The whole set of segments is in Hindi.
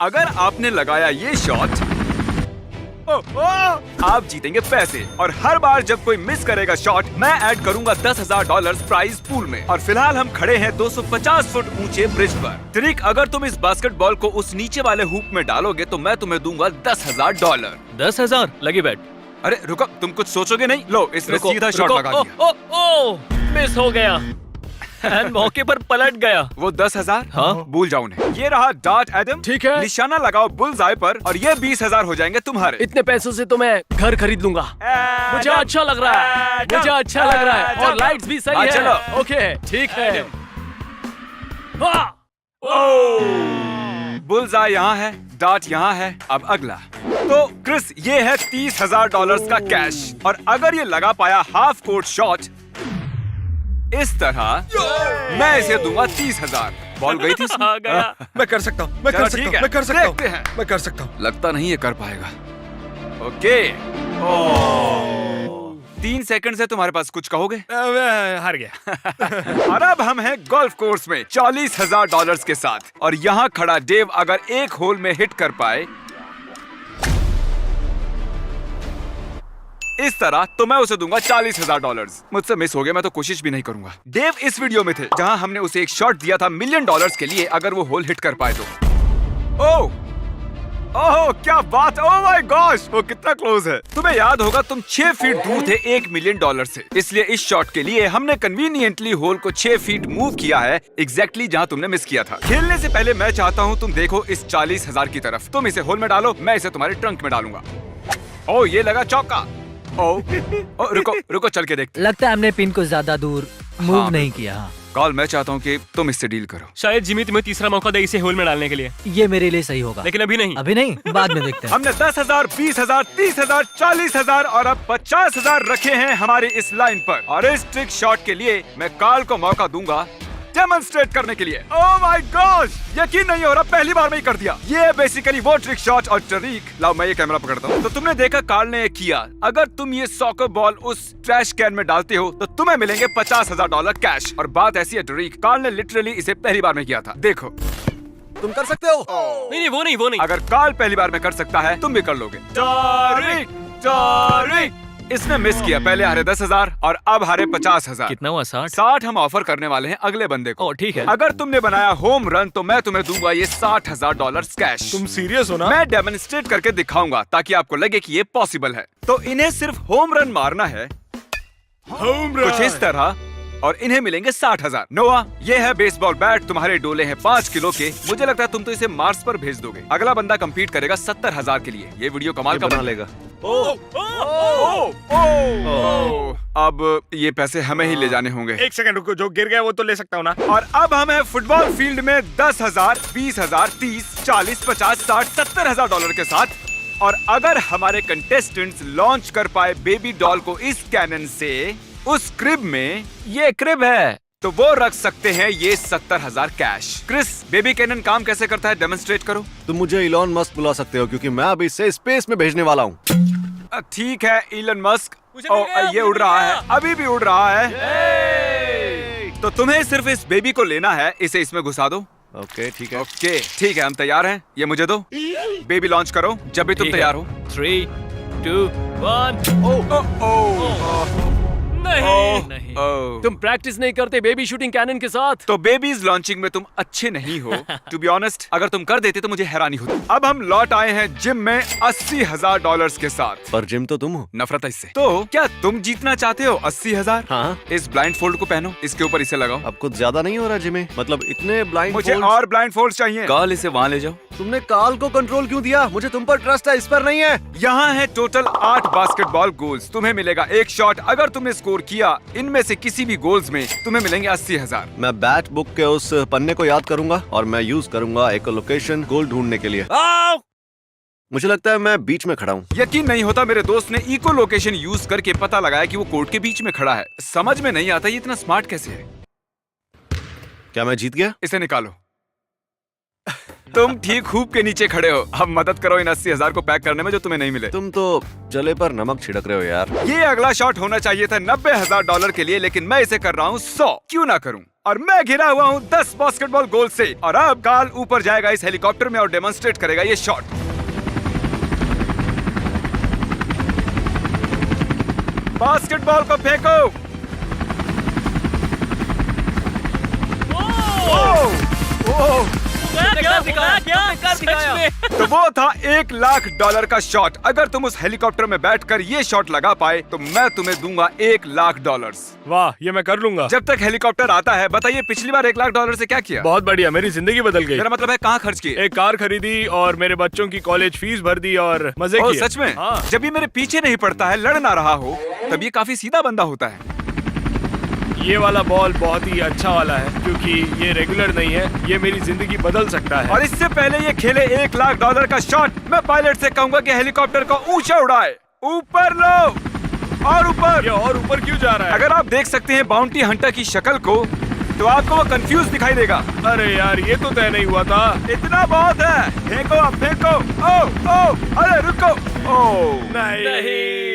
अगर आपने लगाया ये शॉट आप जीतेंगे पैसे और हर बार जब कोई मिस करेगा शॉट मैं ऐड करूंगा $10,000 प्राइज पूल में। और फिलहाल हम खड़े हैं 250 फुट ऊंचे ब्रिज पर। तरीक, अगर तुम इस बास्केटबॉल को उस नीचे वाले हुप में डालोगे तो मैं तुम्हें दूंगा $10,000। 10,000 लगी बैट। अरे रुको, तुम कुछ सोचोगे नहीं? लो, इसने सीधा शॉट लगा दिया। मिस हो गया एंड मौके पर पलट गया। वो 10,000? हाँ? भूल जाओ उन्हें। ये रहा डार्ट एडम। ठीक है। निशाना लगाओ बुल्स आई पर और ये 20,000 हो जाएंगे तुम्हारे। इतने पैसों से तो मैं घर खरीद लूंगा। मुझे अच्छा लग रहा है, मुझे अच्छा लग रहा है और लाइट्स भी सही है। चलो। ओके, ठीक है। बुल्स आई यहाँ है, डार्ट यहाँ है। अब अगला। तो क्रिस, ये है $30,000 का कैश और अगर ये लगा पाया हाफ कोर्ट शॉट इस तरह मैं इसे दूंगा 30,000। बॉल गई थी इसमें? आ गया। मैं कर सकता हूँ, मैं चलो, कर ठीक सकता है। हूँ, मैं कर सकता हूँ, देखते हैं। मैं कर सकता हूँ। लगता नहीं ये कर पाएगा। ओके। 3 सेकंड से तुम्हारे पास कुछ कहोगे? मैं हार गया। और अब हम हैं गोल्फ कोर्स में $40,000 के साथ और यहाँ खड़ा डेव अगर एक होल में हिट कर पाए इस तरह तो मैं उसे दूंगा $40,000। मुझसे मिस हो गया, मैं तो कोशिश भी नहीं करूंगा। डेव इस वीडियो में थे जहां हमने उसे एक शॉट दिया था $1 मिलियन के लिए अगर वो होल हिट कर पाए तो। ओह क्या बात, ओह माय गॉश, वो कितना क्लोज है। तुम्हें याद होगा तुम 6 फीट दूर थे $1 मिलियन से, इसलिए इस शॉट के लिए हमने कन्वीनियंटली होल को 6 फीट मूव किया है एग्जैक्टली जहां तुमने मिस किया था। खेलने से पहले मैं चाहता हूं तुम देखो इस 40,000 की तरफ। तुम इसे होल में डालो, मैं इसे तुम्हारे ट्रंक में डालूंगा। ओह ये लगा चौका। रुको चल के देखते। लगता है हमने पिन को ज्यादा दूर मूव हाँ, नहीं किया। कॉल, मैं चाहता हूँ कि तुम इससे डील करो। शायद जिमी तुम्हें तीसरा मौका दे इसे होल में डालने के लिए, ये मेरे लिए सही होगा। लेकिन अभी नहीं। अभी नहीं, बाद में देखते हैं। हमने 10,000, 20,000, 30,000, 40,000 और अब 50,000 रखे हैं हमारी इस लाइन पर और इस ट्रिक शॉट के लिए मैं कॉल को मौका दूंगा डेमोन्स्ट्रेट करने के लिए। ओह माय गॉड, यकीन नहीं हो रहा, पहली बार में ही कर दिया। ये बेसिकली वो ट्रिक शॉट। और तरीक, लाओ मैं ये कैमरा पकड़ता हूँ। तो तुमने देखा कार्ल ने ये किया। अगर तुम ये सॉकर बॉल उस ट्रैश कैन में डालते हो तो तुम्हें मिलेंगे $50,000 कैश। और बात ऐसी है तरीक, कार्ल ने लिटरली इसे पहली बार में किया था। देखो, तुम कर सकते हो। नहीं, वो नहीं। अगर कार्ल पहली बार में कर सकता है तुम भी कर लोगे। तरीक इसने मिस किया। पहले हारे 10,000 और अब हारे 50,000। कितना हुआ? 60? 60 हम ऑफर करने वाले हैं अगले बंदे को। ओह ठीक है। अगर तुमने बनाया होम रन तो मैं तुम्हें दूंगा ये $60,000 कैश। तुम सीरियस हो ना? मैं डेमोन्स्ट्रेट करके दिखाऊंगा ताकि आपको लगे कि ये पॉसिबल है। तो इन्हें सिर्फ होम रन मारना है, कुछ इस तरह, और इन्हें मिलेंगे 60,000। नोआ, ये है बेसबॉल बैट, तुम्हारे डोले हैं 5 किलो के। मुझे लगता है तुम तो इसे मार्स पर भेज दोगे। अगला बंदा compete करेगा 70,000 के लिए। ये वीडियो कमाल का बना बन लेगा। अब ये पैसे हमें ही ले जाने होंगे। एक सेकंड रुको, जो गिर गया वो तो ले सकता हूँ ना। और अब हम हैं फुटबॉल फील्ड में 10,000, 20,000, 30, 40, 50, 60, $70,000 के साथ। और अगर हमारे कंटेस्टेंट्स लॉन्च कर पाए बेबी डॉल को इस कैनन से उस क्रिब में, ये क्रिब है, तो वो रख सकते हैं ये 70,000 कैश। क्रिस, बेबी कैनन काम कैसे करता है डेमोन्स्ट्रेट करो। तुम मुझे इलॉन मस्क बुला सकते हो क्योंकि मैं अभी इसे स्पेस में भेजने वाला हूँ। ठीक है इलन मस्क। मुझे मिल गया, ये मुझे उड़ मिल रहा गया। है, अभी भी उड़ रहा है। तो तुम्हें सिर्फ इस बेबी को लेना है, इसे इसमें घुसा दो। ओके ठीक है। ओके ठीक है, हम तैयार हैं। ये मुझे दो। बेबी लॉन्च करो जब भी तुम ठीक है। तैयार हो। 3, 2, 1। नहीं। तुम प्रैक्टिस नहीं करते बेबी शूटिंग कैनन के साथ? तो बेबीज लॉन्चिंग में तुम अच्छे नहीं हो। टू बी ऑनेस्ट, अगर तुम कर देते तो मुझे हैरानी होती। अब हम लौट आए हैं जिम में $80,000 के साथ। पर जिम तो तुम हो। नफरत है इससे। तो क्या तुम जीतना चाहते हो 80,000? हाँ। इस ब्लाइंड फोल्ड को पहनो, इसके ऊपर इसे लगाओ। अब कुछ ज्यादा नहीं हो रहा जिमी? मतलब इतने ब्लाइंड मुझे और ब्लाइंड फोल्ड चाहिए। कॉल, इसे वहाँ ले जाओ। तुमने काल को कंट्रोल क्यों दिया? मुझे तुम पर ट्रस्ट है, इस पर नहीं है। यहाँ है टोटल 8 बास्केटबॉल गोल्स। तुम्हें मिलेगा एक शॉट। अगर तुमने स्कोर किया इनमें से किसी भी गोल्स में तुम्हें मिलेंगे 80,000। मैं बैट बुक के उस पन्ने को याद करूंगा और मैं यूज करूंगा एक लोकेशन गोल ढूंढने के लिए। मुझे लगता है मैं बीच में खड़ा हूँ। यकीन नहीं होता, मेरे दोस्त ने इको लोकेशन यूज करके पता लगाया कि वो कोर्ट के बीच में खड़ा है। समझ में नहीं आता ये इतना स्मार्ट कैसे है। क्या मैं जीत गया? इसे निकालो। तुम ठीक खूब के नीचे खड़े हो। अब मदद करो इन 80,000 को पैक करने में जो तुम्हें नहीं मिले। तुम तो जले पर नमक छिड़क रहे हो यार। ये अगला शॉट होना चाहिए था $90,000 के लिए, लेकिन मैं इसे कर रहा हूँ 100। क्यों ना करूँ? और मैं घिरा हुआ हूँ 10 बास्केटबॉल गोल से। और अब कार्ल ऊपर जाएगा इस हेलीकॉप्टर में और डेमोन्स्ट्रेट करेगा ये शॉट। बास्केटबॉल को फेंको। तो वो था $1 लाख का शॉट। अगर तुम उस हेलीकॉप्टर में बैठकर ये शॉट लगा पाए तो मैं तुम्हें दूंगा $1 लाख। वाह, ये मैं कर लूंगा। जब तक हेलीकॉप्टर आता है बताइए पिछली बार $1 लाख से क्या किया? बहुत बढ़िया, मेरी जिंदगी बदल गई। मेरा मतलब है कहाँ खर्च किए? एक कार खरीदी और मेरे बच्चों की कॉलेज फीस भर दी और मजे किए। सच में? हाँ। जब ये मेरे पीछे नहीं पड़ता है, लड़ ना रहा हो, तब ये काफी सीधा बंदा होता है। ये वाला बॉल बहुत ही अच्छा वाला है क्योंकि ये रेगुलर नहीं है, ये मेरी जिंदगी बदल सकता है। और इससे पहले ये खेले $1 लाख का शॉट, मैं पायलट से कहूंगा कि हेलीकॉप्टर को ऊंचा उड़ाए। ऊपर लो और ऊपर। ये और ऊपर क्यों जा रहा है? अगर आप देख सकते हैं बाउंटी हंटर की शक्ल को तो आपको वो कंफ्यूज दिखाई देगा। अरे यार, ये तो तय नहीं हुआ था। इतना बहुत है। फेंको अब फेंको। ओ अरे रुको। नहीं।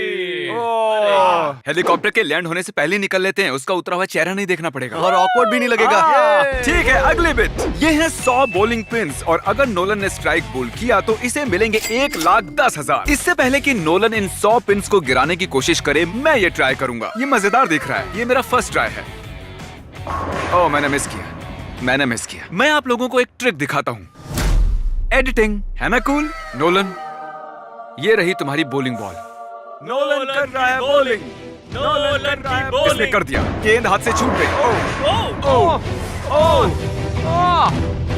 हेलीकॉप्टर के लैंड होने से पहले निकल लेते हैं, उसका उतरा हुआ चेहरा नहीं देखना पड़ेगा और ऑकवर्ड भी नहीं लगेगा। ठीक है, अगली बिट। ये है 100 बॉलिंग पिन्स और अगर नोलन ने स्ट्राइक बोल किया तो इसे मिलेंगे $1,10,000। इससे पहले कि नोलन इन 100 पिन्स को गिराने की कोशिश करे, मैं ये ट्राई करूंगा। ये मजेदार दिख रहा है। ये मेरा फर्स्ट ट्राई है। ओह, मैंने मिस किया। मैं आप लोगों को एक ट्रिक दिखाता हूँ। एडिटिंग है ना कूल? नोलन, ये रही तुम्हारी बॉलिंग बॉल। नोलन कर रहा है बॉलिंग। नोलन की बॉलिंग। इसने कर दिया। गेंद हाथ से छूट गई।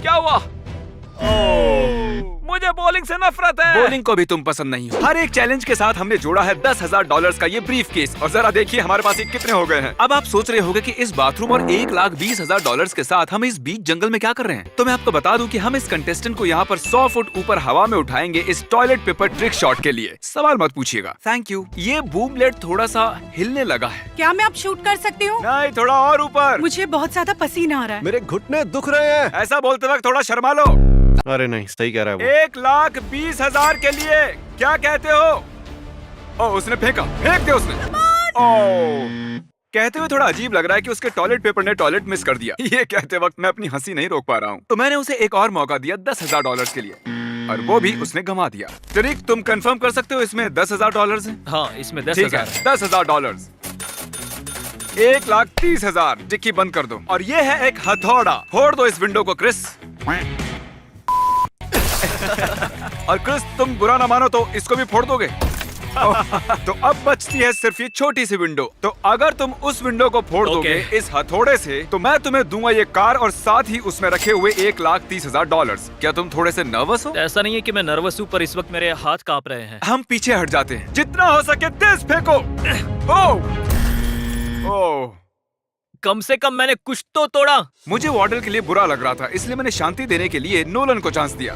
क्या हुआ? मुझे बॉलिंग से नफरत है। बॉलिंग को भी तुम पसंद नहीं हो। हर एक चैलेंज के साथ हमने जोड़ा है $10,000 का ये ब्रीफ केस और जरा देखिए हमारे पास ये कितने हो गए हैं। अब आप सोच रहे होंगे कि इस बाथरूम और $1,20,000 के साथ हम इस बीच जंगल में क्या कर रहे हैं? तो मैं आपको बता दूं कि हम इस कंटेस्टेंट को यहाँ पर 100 फुट ऊपर हवा में उठाएंगे इस टॉयलेट पेपर ट्रिक शॉट के लिए। सवाल मत पूछिएगा। Thank you. ये बूम ब्लेड थोड़ा सा हिलने लगा है। क्या मैं अब शूट कर सकती हूँ? नहीं, थोड़ा और ऊपर। मुझे बहुत ज्यादा पसीना आ रहा है। मेरे घुटने दुख रहे हैं। ऐसा बोलते वक्त थोड़ा शर्मा लो। अरे नहीं, सही कह रहा है वो। $1,20,000 के लिए क्या कहते हो? उसने फेंक दिया उसने। कहते हुए थोड़ा अजीब लग रहा है कि उसके टॉयलेट पेपर ने टॉयलेट मिस कर दिया। ये कहते वक्त मैं अपनी हंसी नहीं रोक पा रहा हूँ। तो मैंने उसे एक और मौका दिया $10,000 के लिए और वो भी उसने गंवा दिया। तरीक, तुम कंफर्म कर सकते हो इसमें $10,000 है? हाँ, इसमें ठीक है, 10,000 $10,000। $1,30,000। डिक्की बंद कर दो। और ये है एक हथौड़ा। फोड़ दो इस विंडो को क्रिस। और क्रिस, तुम बुरा ना मानो तो इसको भी फोड़ दोगे। तो अब बचती है सिर्फ ये छोटी सी विंडो। तो अगर तुम उस विंडो को फोड़ दोगे इस हथौड़े से तो मैं तुम्हें दूंगा ये कार और साथ ही उसमें रखे हुए $1,30,000। क्या तुम थोड़े से नर्वस हो? ऐसा नहीं है कि मैं नर्वस हूँ, पर इस वक्त मेरे हाथ कांप रहे हैं। हम पीछे हट जाते हैं। जितना हो सके तेज फेंको। ओह, कम से कम मैंने कुछ तो तोड़ा। मुझे वार्डल के लिए बुरा लग रहा था, इसलिए मैंने शांति देने के लिए नोलन को चांस दिया।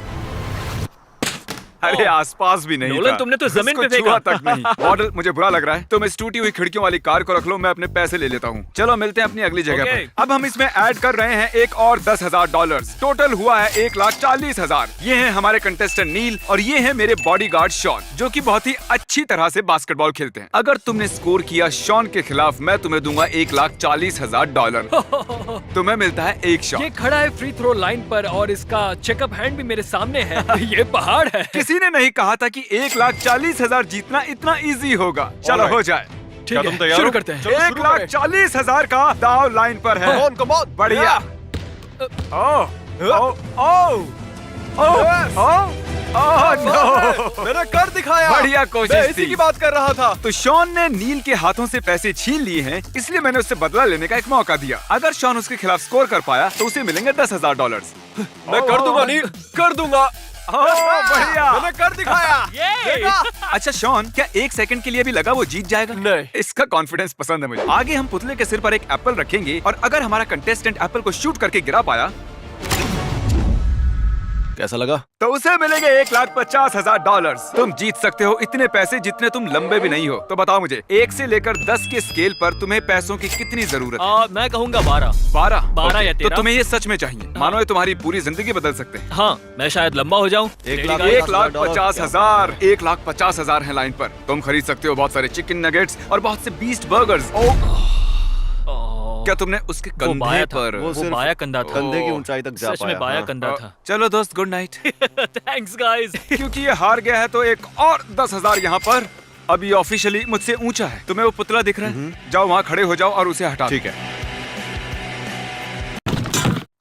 अरे आसपास भी नहीं नोलन, था। तुमने तो जमीन पे उसको फेंका। छुआ तक नहीं। वार्डल, मुझे बुरा लग रहा है। तुम इस टूटी हुई खिड़कियों वाली कार को रख लो, मैं अपने पैसे ले लेता हूँ। चलो मिलते हैं अपनी अगली जगह Okay. पर। अब हम इसमें ऐड कर रहे हैं एक और $10,000। टोटल हुआ है $1,40,000। ये है हमारे कंटेस्टेंट नील और ये है मेरे बॉडीगार्ड शॉन, जो कि बहुत ही अच्छी तरह से बास्केटबॉल खेलते हैं। अगर तुमने स्कोर किया शॉन के खिलाफ, मैं तुम्हें दूंगा $1,40,000। तुम्हें मिलता है एक शॉट। ये खड़ा है फ्री थ्रो लाइन पर और इसका चेकअप हैंड भी मेरे सामने है। ये पहाड़ है। किसी ने नहीं कहा था कि $1,40,000 जीतना इतना इजी होगा। चलो हो जाए। ठीक है, शुरू करते हैं। 1,40,000 का दाव लाइन पर है। बढ़िया। मैंने कर दिखाया। बढ़िया कोशिश इसी थी। की बात कर रहा था। तो शॉन ने नील के हाथों से पैसे छीन लिए हैं, इसलिए मैंने उससे बदला लेने का एक मौका दिया। अगर शॉन उसके खिलाफ स्कोर कर पाया तो उसे मिलेंगे $10,000। मैं कर दूंगा नील, कर दूंगा। बढ़िया। मैंने कर दिखाया। देखा? अच्छा शॉन, क्या 1 सेकंड के लिए भी लगा वो जीत जाएगा? नहीं। इसका कॉन्फिडेंस पसंद है मुझे। आगे हम पुतले के सिर पर एक एप्पल रखेंगे और अगर हमारा कंटेस्टेंट एप्पल को शूट करके गिरा पाया कैसा लगा? तो उसे मिलेंगे $1,50,000। तुम जीत सकते हो इतने पैसे जितने तुम लंबे भी नहीं हो। तो बताओ मुझे 1 से लेकर 10 के स्केल पर तुम्हें पैसों की कितनी जरूरत है? मैं कहूंगा 12। 12? 12 या 13। तो तुम्हें ये सच में चाहिए? मानो ये तुम्हारी पूरी जिंदगी बदल सकते हैं। हाँ, मैं शायद लंबा हो जाऊँ। 1,50,000। 1,50,000 है लाइन पर। तुम खरीद सकते हो बहुत सारे चिकन नगेट्स और बहुत से बीस्ट बर्गर्स। क्या तुमने उसके कंधे पर? वो सिर्फ बाया कंधा था। कंधे की ऊंचाई तक जा सच पाया। में बाया हाँ। कंधा था। चलो दोस्त, गुड नाइट। Thanks guys. क्योंकि ये हार गया है तो एक और 10,000 यहाँ पर। अब ये ऑफिशियली मुझसे ऊंचा है। तुम्हें वो पुतला दिख रहा है? जाओ वहाँ खड़े हो जाओ और उसे हटा दो। ठीक है।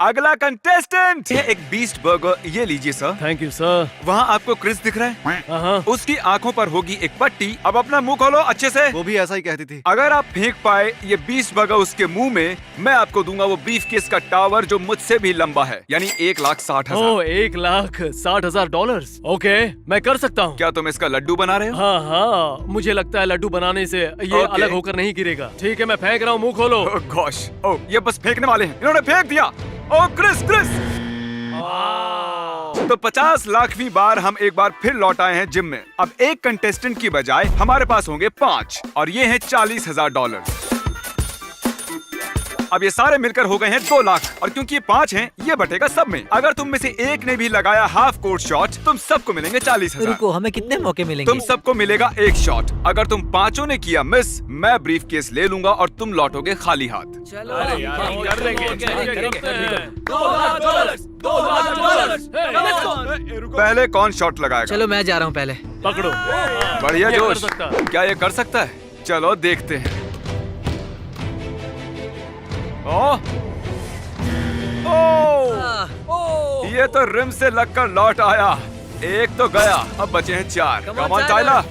अगला कंटेस्टेंट ये एक बीस्ट बर्गर। ये लीजिए सर। Thank you sir. वहाँ आपको क्रिस दिख रहा है? हाँ। उसकी आंखों पर होगी एक पट्टी। अब अपना मुंह खोलो अच्छे से। वो भी ऐसा ही कहती थी। अगर आप फेंक पाए ये बीस्ट बर्गर उसके मुंह में, मैं आपको दूंगा वो बीफ केस का टावर जो मुझसे भी लंबा है, यानी $1,60,000। ओह, $1,60,000। ओके, मैं कर सकता हूँ। क्या तुम इसका लड्डू बना रहे हो? हाँ हाँ, मुझे लगता है लड्डू बनाने से ये ओके। अलग होकर नहीं गिरेगा। ठीक है, मैं फेंक रहा हूँ, मुंह खोलो। ओह गॉश, ओह ये बस फेंकने वाले हैं। इन्होंने फेंक दिया। ओह क्रिस क्रिस। तो 50 लाखवीं बार हम एक बार फिर लौट आए हैं जिम में। अब एक कंटेस्टेंट की बजाय हमारे पास होंगे 5 और ये हैं $40,000। अब ये सारे मिलकर हो गए हैं 2 लाख और क्योंकि ये 5 हैं, ये बटेगा सब में। अगर तुम में से एक ने भी लगाया हाफ कोर्ट शॉट, तुम सबको मिलेंगे 40,000। रुको, हमें कितने मौके मिलेंगे? तुम सबको मिलेगा एक शॉट। अगर तुम 5 ने किया मिस, मैं ब्रीफ केस ले लूंगा और तुम लौटोगे खाली हाथ। पहले कौन शॉट लगाएगा? चलो मैं जा रहा हूँ पहले। पकड़ो। बढ़िया ये कर जोश। सकता है। क्या ये कर सकता है? चलो देखते हैं। ओह ये तो रिम से लगकर लौट आया। एक तो गया, अब बचे हैं 4। Come on Tyler.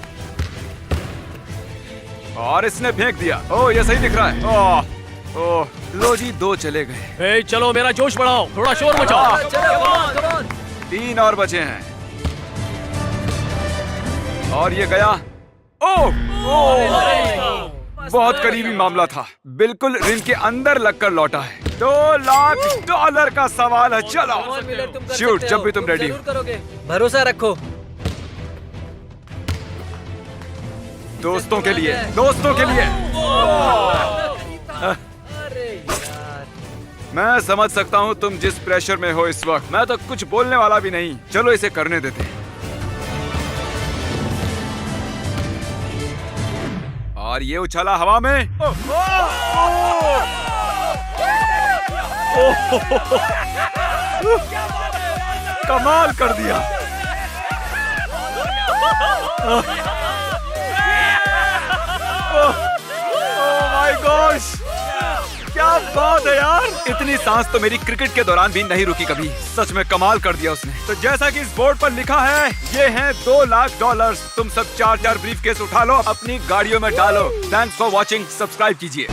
और इसने फेंक दिया। ओह ये सही दिख रहा है। ओह लो जी, 2 चले गए। ए, चलो मेरा जोश बढ़ाओ, थोड़ा शोर मचाओ। 3 और बचे हैं। और ये गया। ओह बहुत करीबी मामला था। बिल्कुल रिंग के अंदर लगकर लौटा है। $2,00,000 का सवाल है। चलो शूट जब भी तुम रेडी हो। भरोसा रखो। दोस्तों के लिए, दोस्तों के लिए। मैं समझ सकता हूँ तुम जिस प्रेशर में हो इस वक्त। मैं तो कुछ बोलने वाला भी नहीं। चलो इसे करने देते हैं। और ये उछला हवा में। कमाल कर दिया। माय गॉश, क्या बात है यार। इतनी सांस तो मेरी क्रिकेट के दौरान भी नहीं रुकी कभी। सच में कमाल कर दिया उसने। तो जैसा कि इस बोर्ड पर लिखा है, ये हैं $2,00,000। तुम सब 4 ब्रीफकेस उठा लो, अपनी गाड़ियों में डालो। Thanks for watching. सब्सक्राइब कीजिए।